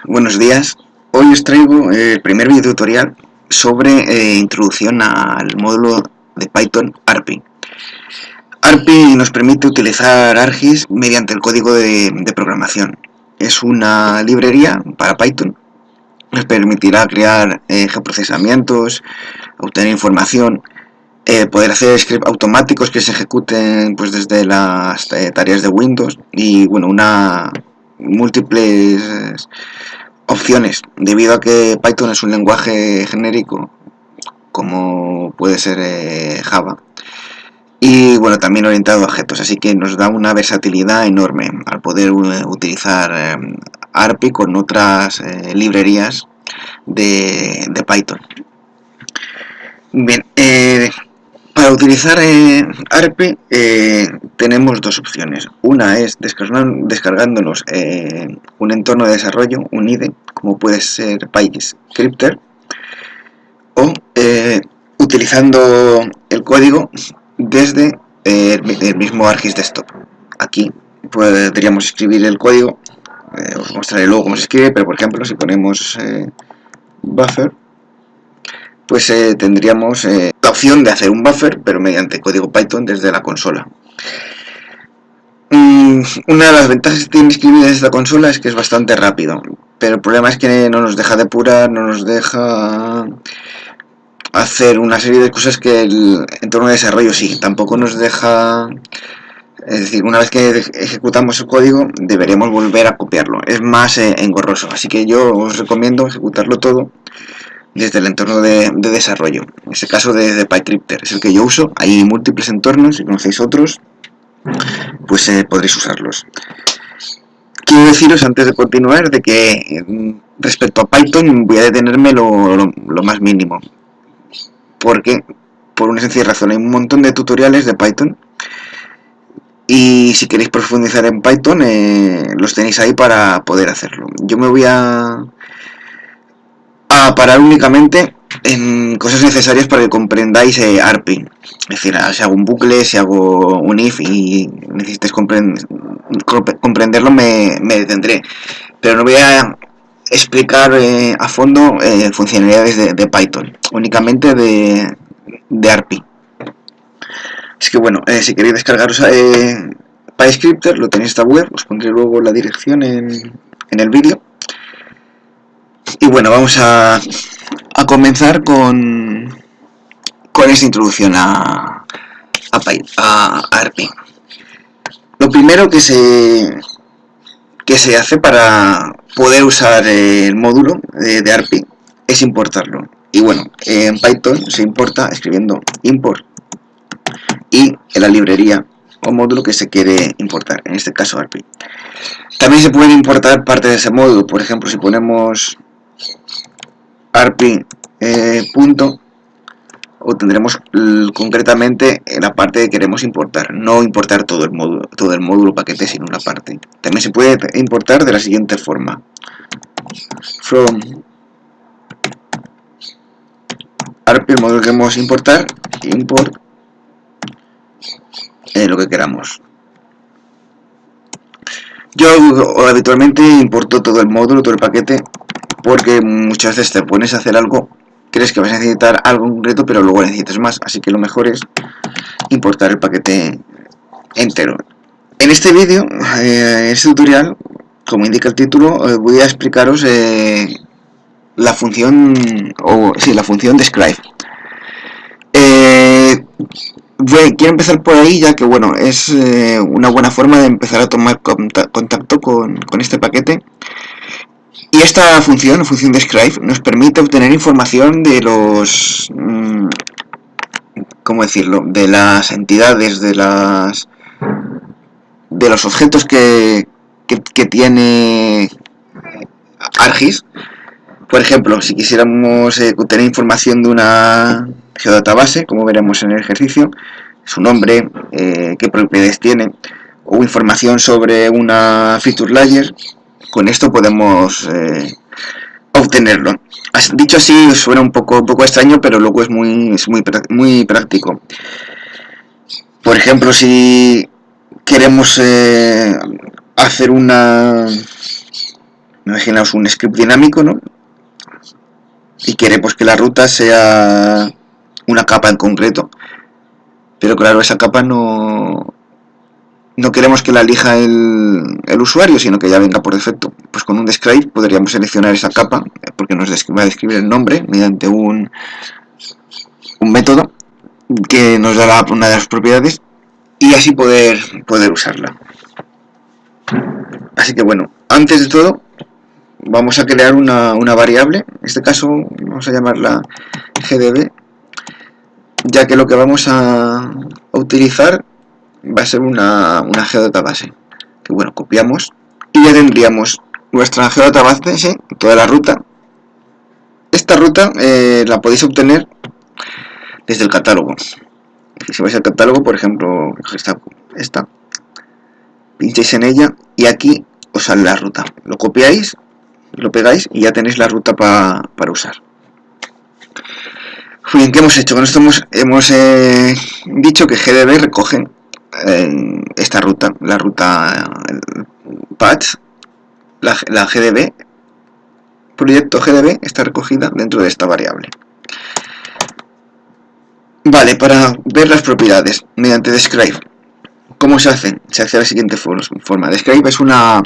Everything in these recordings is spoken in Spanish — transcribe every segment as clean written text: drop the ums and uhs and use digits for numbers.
Buenos días. Hoy os traigo el primer video tutorial sobre introducción al módulo de Python ARPy. ARPy nos permite utilizar ARGIS mediante el código de programación. Es una librería para Python. Nos permitirá crear geoprocesamientos, obtener información, poder hacer scripts automáticos que se ejecuten pues desde las tareas de Windows y bueno, múltiples opciones, debido a que Python es un lenguaje genérico como puede ser Java y bueno, también orientado a objetos, así que nos da una versatilidad enorme al poder utilizar ARPy con otras librerías de Python. Bien, para utilizar ARPy tenemos dos opciones. Una es descargándonos un entorno de desarrollo, un IDE, como puede ser PyScripter, o utilizando el código desde el mismo ARGIS Desktop. Aquí podríamos escribir el código, os mostraré luego cómo se escribe, pero por ejemplo si ponemos buffer, pues tendríamos la opción de hacer un buffer, pero mediante código Python desde la consola. Una de las ventajas que tiene escribir desde esta consola es que es bastante rápido, pero el problema es que no nos deja depurar, no nos deja hacer una serie de cosas que el entorno de desarrollo sí, tampoco nos deja. Es decir, una vez que ejecutamos el código deberíamos volver a copiarlo, es más engorroso, así que yo os recomiendo ejecutarlo todo desde el entorno de desarrollo. En este caso desde PyScripter es el que yo uso. Hay múltiples entornos, si conocéis otros pues podréis usarlos. Quiero deciros antes de continuar de que respecto a Python voy a detenerme lo más mínimo, porque por una sencilla razón hay un montón de tutoriales de Python y si queréis profundizar en Python los tenéis ahí para poder hacerlo. Yo me voy a parar únicamente en cosas necesarias para que comprendáis ARPy. Es decir, si hago un bucle, si hago un if y necesitéis comprenderlo, me detendré. Pero no voy a explicar a fondo funcionalidades de Python, únicamente de ARPy. Así que bueno, si queréis descargaros PyScripter, lo tenéis en esta web, os pondré luego la dirección en el vídeo. Y bueno, vamos a comenzar con esta introducción a ARPy. Lo primero que se hace para poder usar el módulo de ARPy es importarlo. Y bueno, en Python se importa escribiendo import y en la librería o módulo que se quiere importar, en este caso ARPy. También se pueden importar partes de ese módulo, por ejemplo, si ponemos ARPy punto, obtendremos concretamente la parte que queremos importar, no importar todo el módulo paquete, sino una parte. También se puede importar de la siguiente forma: from ARPy, el módulo que queremos importar, import lo que queramos. Yo habitualmente importo todo el módulo, todo el paquete, porque muchas veces te pones a hacer algo, crees que vas a necesitar algo concreto, pero luego necesitas más, así que lo mejor es importar el paquete entero. En este vídeo, en este tutorial, como indica el título, voy a explicaros la función describe. Quiero empezar por ahí, ya que bueno, es una buena forma de empezar a tomar contacto con este paquete. Y esta función describe, nos permite obtener información de los, ¿cómo decirlo?, de las entidades, de los objetos que tiene ARGIS. Por ejemplo, si quisiéramos obtener información de una geodatabase, como veremos en el ejercicio, su nombre, qué propiedades tiene, o información sobre una feature layer, con esto podemos obtenerlo. Dicho así suena un poco extraño, pero luego es muy práctico. Por ejemplo, si queremos hacer una Imaginaos un script dinámico, ¿no? Y queremos que la ruta sea una capa en concreto. Pero claro, esa capa no queremos que la elija el usuario, sino que ya venga por defecto. Pues con un describe podríamos seleccionar esa capa, porque nos va a describir el nombre mediante un método que nos dará una de las propiedades y así poder usarla. Así que bueno, antes de todo vamos a crear una variable, en este caso vamos a llamarla gdb, ya que lo que vamos a utilizar va a ser una geodatabase, que bueno, copiamos y ya tendríamos nuestra geodatabase, toda la ruta. Esta ruta la podéis obtener desde el catálogo. Si vais al catálogo, por ejemplo, esta, pincháis en ella y aquí os sale la ruta. Lo copiáis, lo pegáis y ya tenéis la ruta para usar. Bien, ¿qué hemos hecho? Con esto hemos dicho que GDB recoge esta ruta, la ruta patch, la GDB, proyecto GDB está recogida dentro de esta variable. Vale, para ver las propiedades mediante describe, ¿cómo se hace? Se hace de la siguiente forma. Describe es una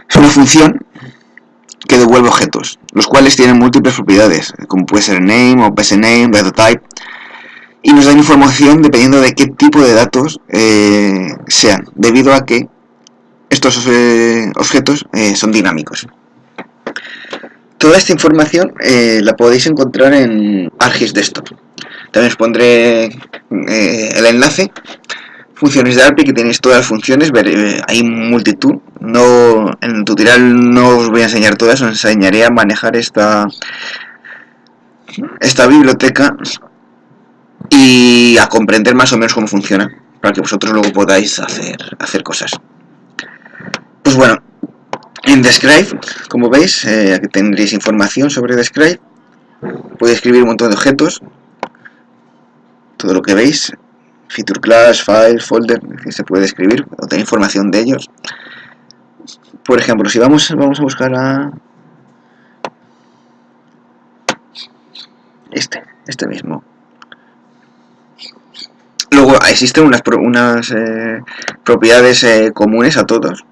función que devuelve objetos, los cuales tienen múltiples propiedades, como puede ser name o psname, datatype, y nos da información dependiendo de qué tipo de datos sean, debido a que estos objetos son dinámicos. Toda esta información la podéis encontrar en ArcGIS Desktop. También os pondré el enlace. Funciones de ARPI, que tenéis todas las funciones, hay multitud. En el tutorial no os voy a enseñar todas, os enseñaré a manejar esta biblioteca y a comprender más o menos cómo funciona, para que vosotros luego podáis hacer cosas. Pues bueno, en Describe, como veis, aquí tendréis información sobre Describe. Podéis escribir un montón de objetos, todo lo que veis, feature class, file, folder, que se puede escribir, o tener información de ellos. Por ejemplo, si vamos a buscar a este mismo. Luego existen unas propiedades comunes a todos,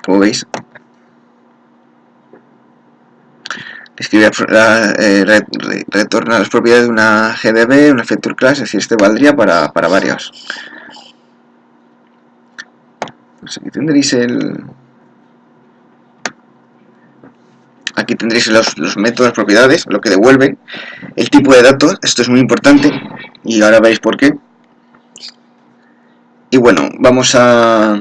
como veis. Escribe retorna las propiedades de una GDB, una feature class, es decir, este valdría para varios. Pues aquí tendréis los métodos, propiedades, lo que devuelven, el tipo de datos, esto es muy importante y ahora veréis por qué. Y bueno, vamos a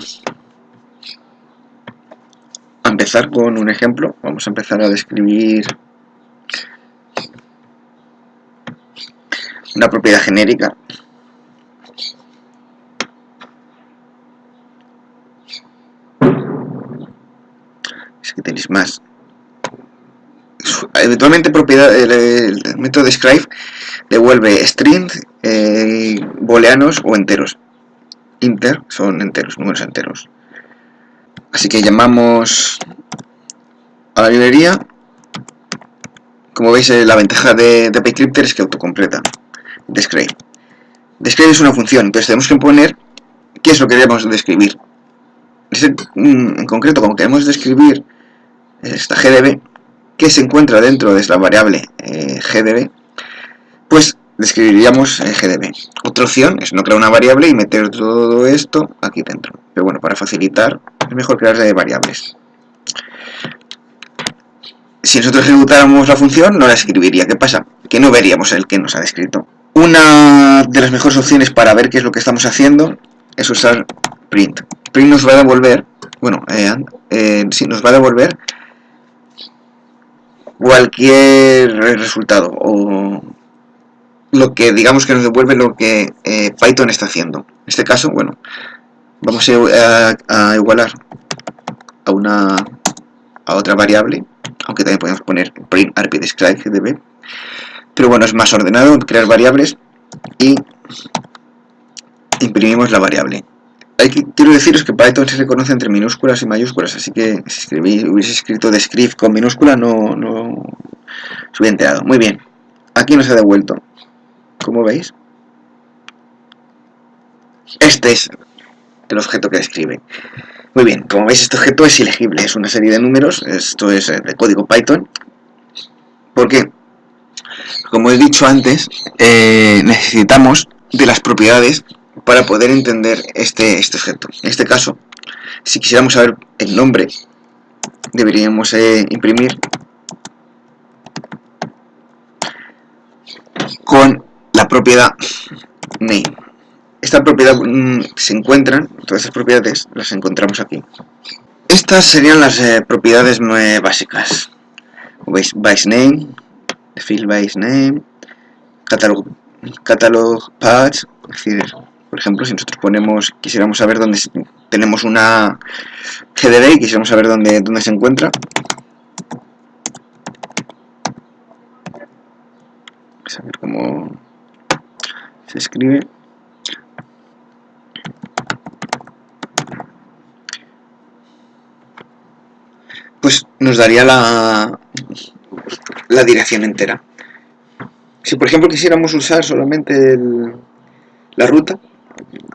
empezar con un ejemplo. Vamos a empezar a describir una propiedad genérica. Es que tenéis más. Eventualmente el método describe devuelve string, booleanos o enteros. Inter son enteros, números enteros. Así que llamamos a la librería. Como veis, la ventaja de PyCrypter es que autocompleta. Describe. Describe es una función, entonces tenemos que poner qué es lo que queremos describir. En concreto, como queremos describir esta GDB que se encuentra dentro de esta variable GDB, pues describiríamos GDB. Otra opción es no crear una variable y meter todo esto aquí dentro. Pero bueno, para facilitar es mejor crear variables. Si nosotros ejecutáramos la función, no la escribiría. ¿Qué pasa? Que no veríamos el que nos ha descrito. Una de las mejores opciones para ver qué es lo que estamos haciendo es usar print. Print nos va a devolver, nos va a devolver cualquier resultado, o lo que digamos que nos devuelve lo que Python está haciendo. En este caso, bueno, vamos a igualar a otra variable, aunque también podemos poner print arpi describe gdb, pero bueno, es más ordenado crear variables y imprimimos la variable. quiero deciros que Python se reconoce entre minúsculas y mayúsculas, así que si hubiese escrito descript con minúscula no se hubiera enterado. Muy bien, aquí nos ha devuelto, como veis. Este es el objeto que describe. Muy bien, como veis este objeto es ilegible, es una serie de números, esto es de código Python. ¿Por qué? Como he dicho antes, necesitamos de las propiedades para poder entender este objeto. En este caso, si quisiéramos saber el nombre, deberíamos imprimir con la propiedad name. Esta propiedad se encuentran, todas estas propiedades las encontramos aquí. Estas serían las propiedades básicas. Como veis, base name, field base name, catalog patch, es decir, por ejemplo, si nosotros quisiéramos saber dónde tenemos una GDB y quisiéramos saber dónde se encuentra, vamos a ver cómo se escribe. Pues nos daría la dirección entera. Si por ejemplo quisiéramos usar solamente la ruta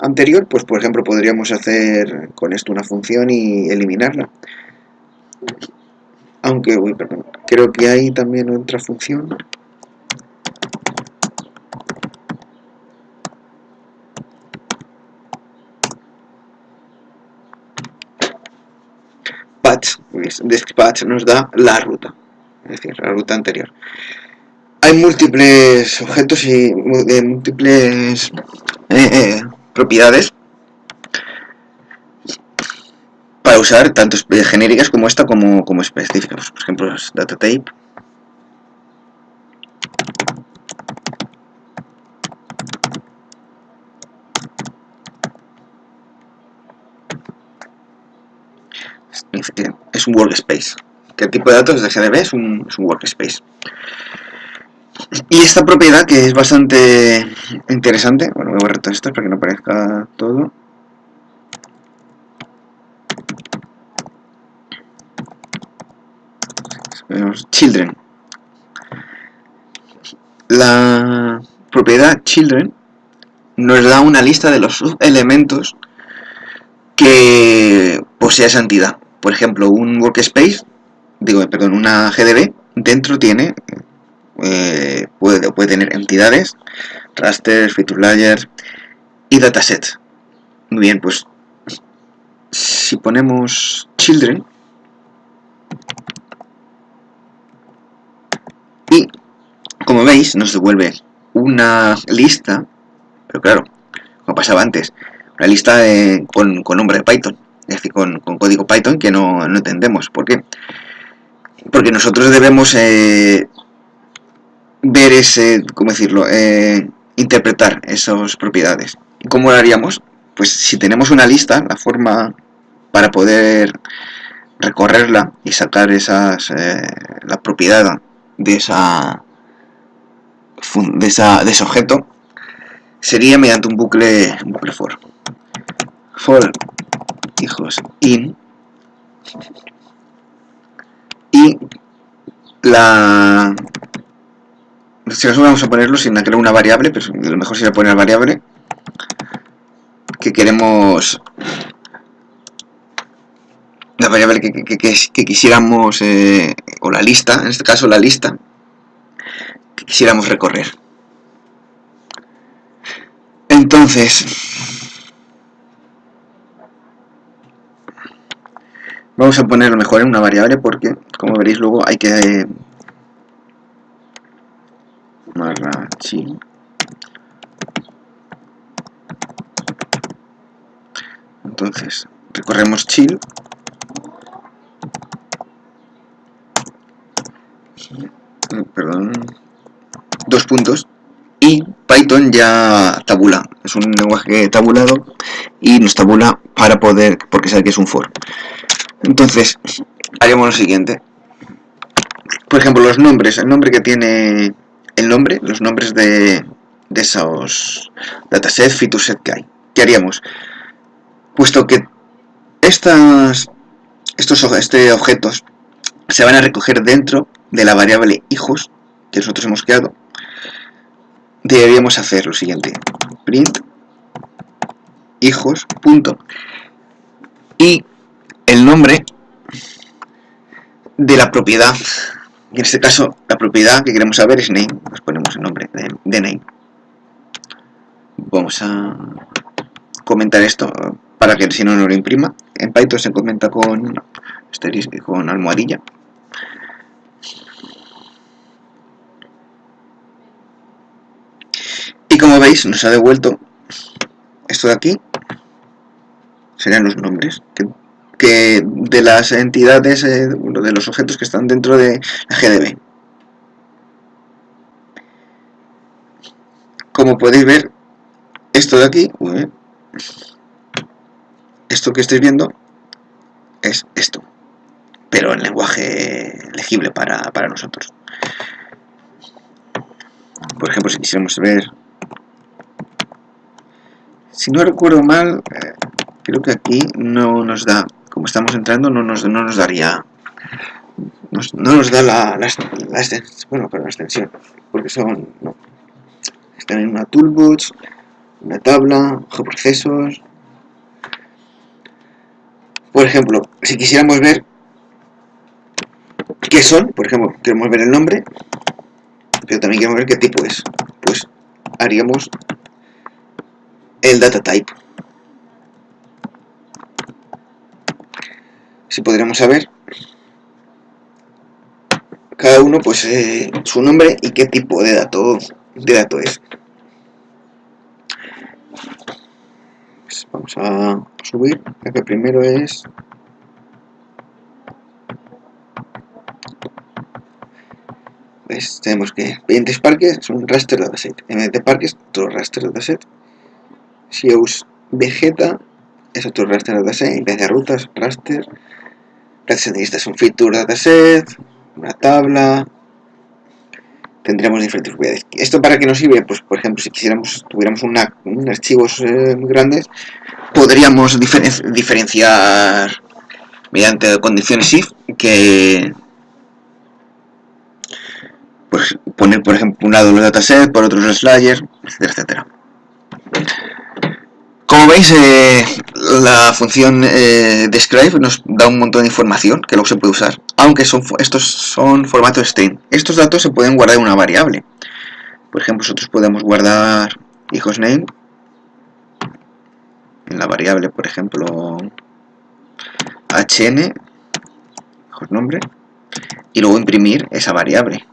anterior, pues por ejemplo podríamos hacer con esto una función y eliminarla. Aunque, perdón, creo que hay también otra función. Patch nos da la ruta, es decir, la ruta anterior. Hay múltiples objetos y múltiples propiedades para usar, tanto genéricas como esta como específicas. Por ejemplo, las data type. Es un workspace. Que el tipo de datos de GDB es un workspace. Y esta propiedad, que es bastante interesante, bueno, voy a borrar todo esto para que no aparezca todo. Children. La propiedad children nos da una lista de los subelementos que posee esa entidad. Por ejemplo, un workspace, una GDB, dentro tiene puede tener entidades, rasters, feature layers y datasets. Muy bien, pues si ponemos children y, como veis, nos devuelve una lista, pero claro, como pasaba antes, una lista con nombre de Python, es decir, con código Python que no entendemos. ¿Por qué? Porque nosotros debemos ver interpretar esas propiedades. ¿Y cómo lo haríamos? Pues si tenemos una lista, la forma para poder recorrerla y sacar la propiedad de ese objeto sería mediante un bucle for hijos in, y si nosotros vamos a ponerlo sin crear una variable, pero lo mejor sería poner la variable que queremos, la variable que quisiéramos, o la lista, en este caso la lista que quisiéramos recorrer. Entonces vamos a ponerlo mejor en una variable, porque como veréis luego hay que chill. Entonces recorremos chill dos puntos, y Python ya tabula, es un lenguaje tabulado y nos tabula porque sabe que es un for. Entonces haremos lo siguiente. Por ejemplo, los nombres, el nombre que tiene los nombres de esos datasets, feature set que hay. ¿Qué haríamos? puesto que este objetos se van a recoger dentro de la variable hijos que nosotros hemos creado, deberíamos hacer lo siguiente: print hijos punto y el nombre de la propiedad, y en este caso la propiedad que queremos saber es name. Pues ponemos el nombre de name. Vamos a comentar esto para que si no lo imprima. En Python se comenta con almohadilla. Y como veis, nos ha devuelto esto de aquí. Serían los nombres que de las entidades, de los objetos que están dentro de la GDB. Como podéis ver, esto de aquí, esto que estáis viendo es esto, pero en lenguaje legible para nosotros. Por ejemplo, si quisiéramos ver, si no recuerdo mal, creo que aquí no nos da, como estamos entrando, no nos daría, no nos da la extensión, porque están en una toolbox, una tabla, procesos. Por ejemplo, si quisiéramos ver qué son, por ejemplo, queremos ver el nombre, pero también queremos ver qué tipo es, pues haríamos el data type. Si podríamos saber cada uno, pues su nombre y qué tipo de dato es. Pues vamos a subir, el que primero es tenemos que pendientes parques es un raster dataset, MD parques otro raster dataset, si use vegeta es otro raster dataset, en vez de rutas raster, es un feature dataset, una tabla. Tendríamos diferentes propiedades. ¿Esto para qué nos sirve? Pues por ejemplo, si tuviéramos archivos muy grandes, podríamos diferenciar mediante condiciones if, que pues poner por ejemplo un lado los datasets, por otro los layers, etcétera, etcétera. Como veis, la función describe nos da un montón de información que luego se puede usar, aunque estos son formatos string. Estos datos se pueden guardar en una variable. Por ejemplo, nosotros podemos guardar hijos name en la variable, por ejemplo, hn, hijos nombre, y luego imprimir esa variable.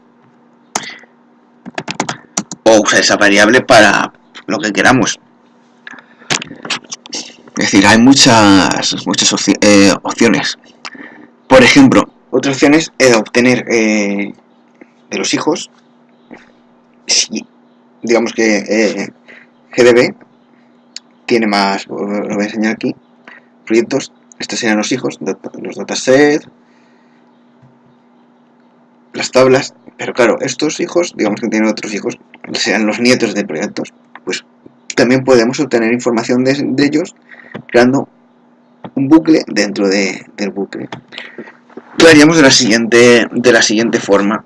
O usar esa variable para lo que queramos. Es decir, hay muchas opciones. Por ejemplo, otra opción es obtener de los hijos, si digamos que GDB tiene más, os lo voy a enseñar aquí, proyectos, estos serían los hijos, los datasets, las tablas, pero claro, estos hijos, digamos que tienen otros hijos, sean los nietos de proyectos, pues también podemos obtener información de ellos creando un bucle dentro del bucle. Lo haríamos de la siguiente forma.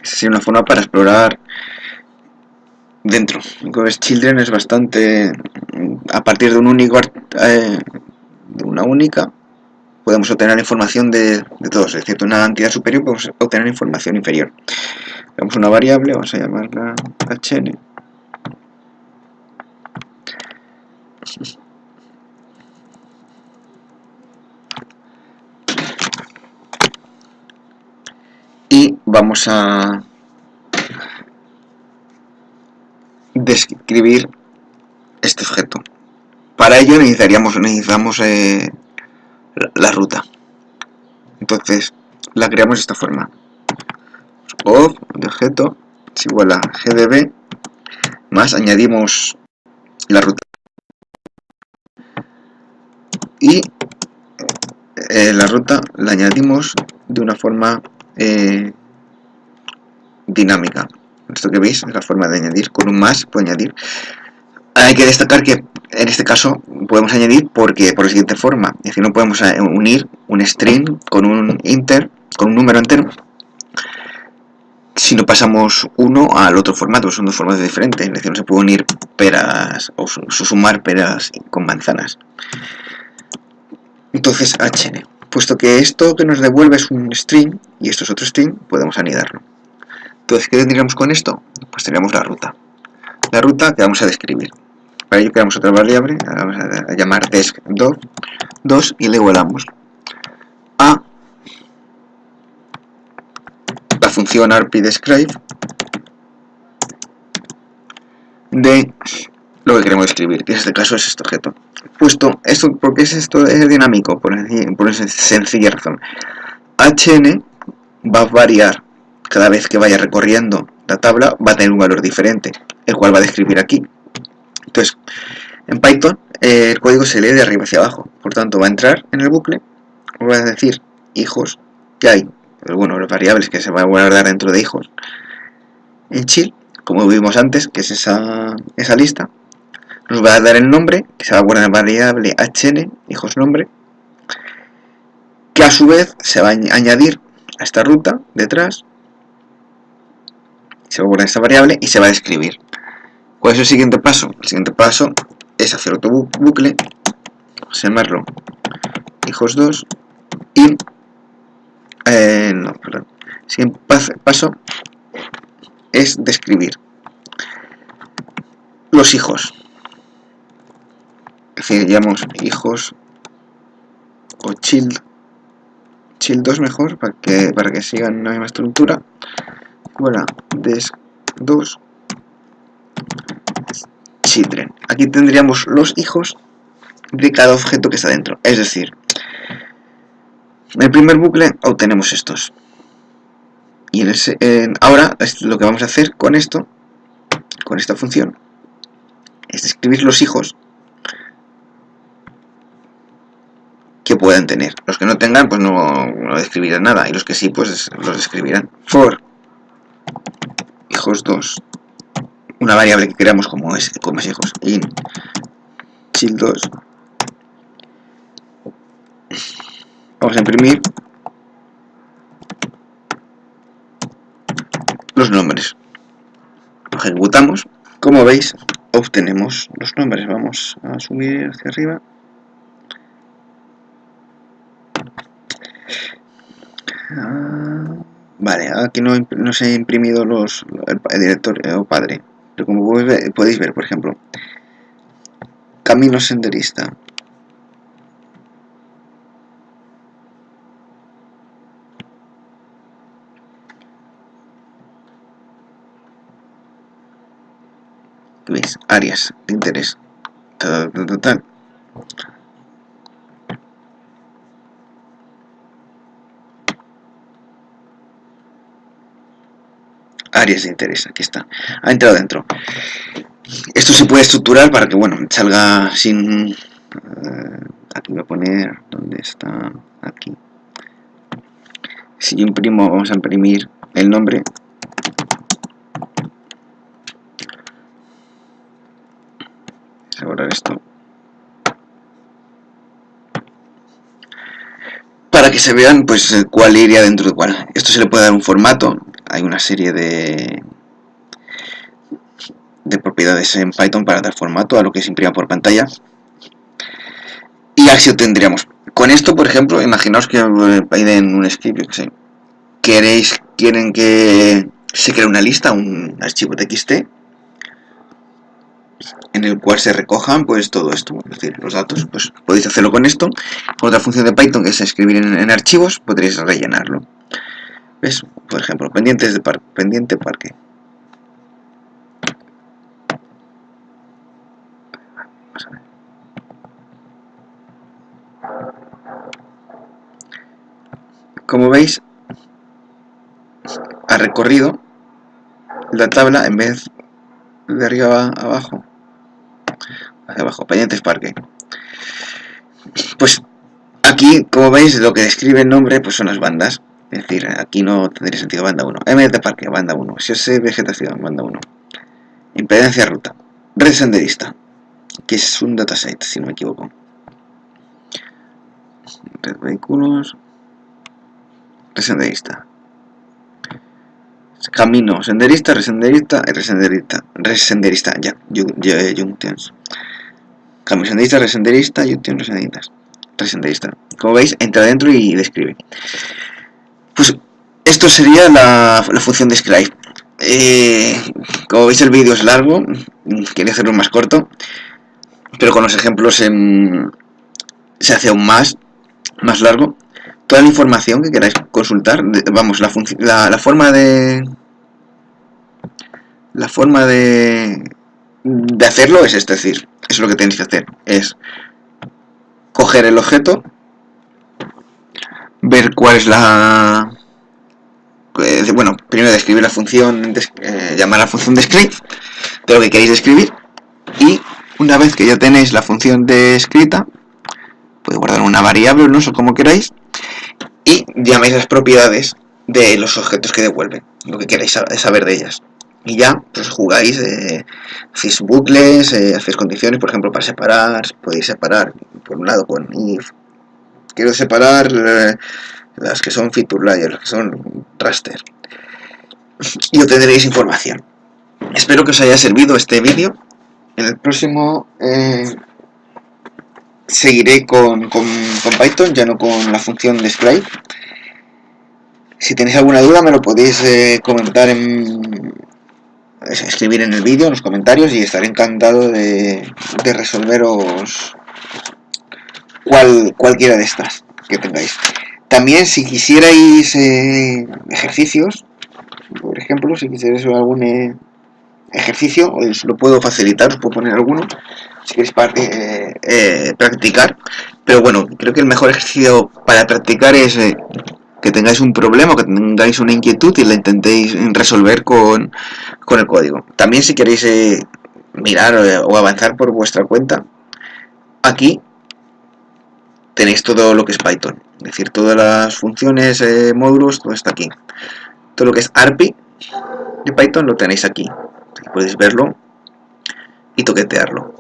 Esa sería una forma para explorar dentro. Children es bastante, a partir de una única podemos obtener información de todos, es decir, de una entidad superior podemos obtener información inferior. Tenemos una variable, vamos a llamarla hn. Y vamos a describir este objeto. Para ello necesitamos la ruta. Entonces la creamos de esta forma: of de objeto es igual a gdb más añadimos la ruta, y la ruta la añadimos de una forma dinámica. Esto que veis es la forma de añadir, con un más puedo añadir. Hay que destacar que en este caso podemos añadir por la siguiente forma. Es decir, no podemos unir un string con un número entero, si no pasamos uno al otro formato. Son dos formatos diferentes. Es decir, no se puede unir peras o sumar peras con manzanas. Entonces, hn. Puesto que esto que nos devuelve es un string y esto es otro string, podemos anidarlo. Entonces, ¿qué tendríamos con esto? Pues tendríamos la ruta. La ruta que vamos a describir. Para ello creamos otra variable, vamos a llamar desc2 y le igualamos a la función rpdescribe de lo que queremos escribir, que en este caso es este objeto. Puesto esto, ¿por qué es esto? Es dinámico, por esa sencilla razón. hn va a variar cada vez que vaya recorriendo la tabla, va a tener un valor diferente, el cual va a describir aquí. Entonces, en Python el código se lee de arriba hacia abajo, por tanto va a entrar en el bucle, va a decir hijos que hay, pero bueno, las variables que se van a guardar dentro de hijos en chill, como vimos antes, que es esa lista. Nos va a dar el nombre, que se va a guardar en la variable hn, hijos nombre, que a su vez se va a añadir a esta ruta detrás, se va a guardar esta variable y se va a describir. ¿Cuál es el siguiente paso? El siguiente paso es hacer otro bucle, vamos a llamarlo hijos2 y el siguiente paso es describir los hijos. Es decir, llamamos hijos o child2 mejor, para que sigan la misma estructura. Bueno, desc2 children. Aquí tendríamos los hijos de cada objeto que está dentro. Es decir, en el primer bucle obtenemos estos. Y ahora lo que vamos a hacer con esto, con esta función, es describir los hijos que puedan tener. Los que no tengan, pues no describirán nada. Y los que sí, pues los describirán. For hijos2, una variable que creamos como hijos, in child2, vamos a imprimir los nombres. Lo ejecutamos. Como veis, obtenemos los nombres. Vamos a subir hacia arriba. Vale, aquí no se ha imprimido el directorio padre. Pero como podéis ver, por ejemplo, camino senderista. ¿Veis? Áreas de interés. Tal. Áreas de interés, aquí está. Ha entrado dentro. Esto se puede estructurar para que, bueno, salga sin... aquí voy a poner... ¿Dónde está? Aquí. Si yo imprimo, vamos a imprimir el nombre. Vamos a borrar esto. Para que se vean, pues, cuál iría dentro de cuál. Esto se le puede dar un formato. Hay una serie de propiedades en Python para dar formato a lo que se imprima por pantalla. Y así obtendríamos. Con esto, por ejemplo, imaginaos que en un script, yo que sé, quieren que se cree una lista, un archivo txt, en el cual se recojan pues todo esto, es decir, los datos. Pues podéis hacerlo con esto. Con otra función de Python que es escribir en archivos, podréis rellenarlo. ¿Ves? Por ejemplo, pendiente parque. Vamos a ver. Como veis, ha recorrido la tabla en vez de arriba a abajo, hacia abajo, pendientes parque. Pues aquí, como veis, lo que describe el nombre pues son las bandas. Es decir, aquí no tendría sentido banda 1. M de parque, banda 1. Si es vegetación, banda 1. Impedancia ruta. Red senderista. que es un dataset, si no me equivoco. Red vehículos, resenderista. Camino, senderista, resenderista, resenderista, ya, junctions. Camino, senderista, resenderista, junctions, resenderista. Como veis, entra dentro y describe. Pues esto sería la función describe. Como veis, el vídeo es largo, quería hacerlo más corto, pero con los ejemplos se hace aún más largo. Toda la información que queráis consultar, vamos, la forma de hacerlo es esta, es decir, eso es lo que tenéis que hacer, es coger el objeto, ver cuál es bueno, primero describir la función, llamar a la función describe de lo que queréis describir, y una vez que ya tenéis la función descrita, podéis guardar una variable, no sé cómo queráis, y llamáis las propiedades de los objetos que devuelven, lo que queráis saber de ellas. Y ya, pues jugáis, hacéis bucles, hacéis condiciones, por ejemplo, para separar, podéis separar, por un lado, con if. Quiero separar las que son feature layer, las que son raster. Y obtendréis información. Espero que os haya servido este vídeo. En el próximo seguiré con Python, ya no con la función describe. Si tenéis alguna duda me lo podéis comentar escribir en el vídeo, en los comentarios, y estaré encantado de resolveros cualquiera de estas que tengáis. También, si quisierais ejercicios, por ejemplo, si quisierais algún ejercicio, os lo puedo facilitar, os puedo poner alguno si queréis practicar. Pero bueno, creo que el mejor ejercicio para practicar es que tengáis un problema, que tengáis una inquietud y la intentéis resolver con el código. También, si queréis mirar o avanzar por vuestra cuenta, aquí tenéis todo lo que es Python, es decir, todas las funciones, módulos, todo está aquí. Todo lo que es ARPI de Python lo tenéis aquí. Podéis verlo y toquetearlo.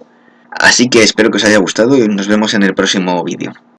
Así que espero que os haya gustado y nos vemos en el próximo vídeo.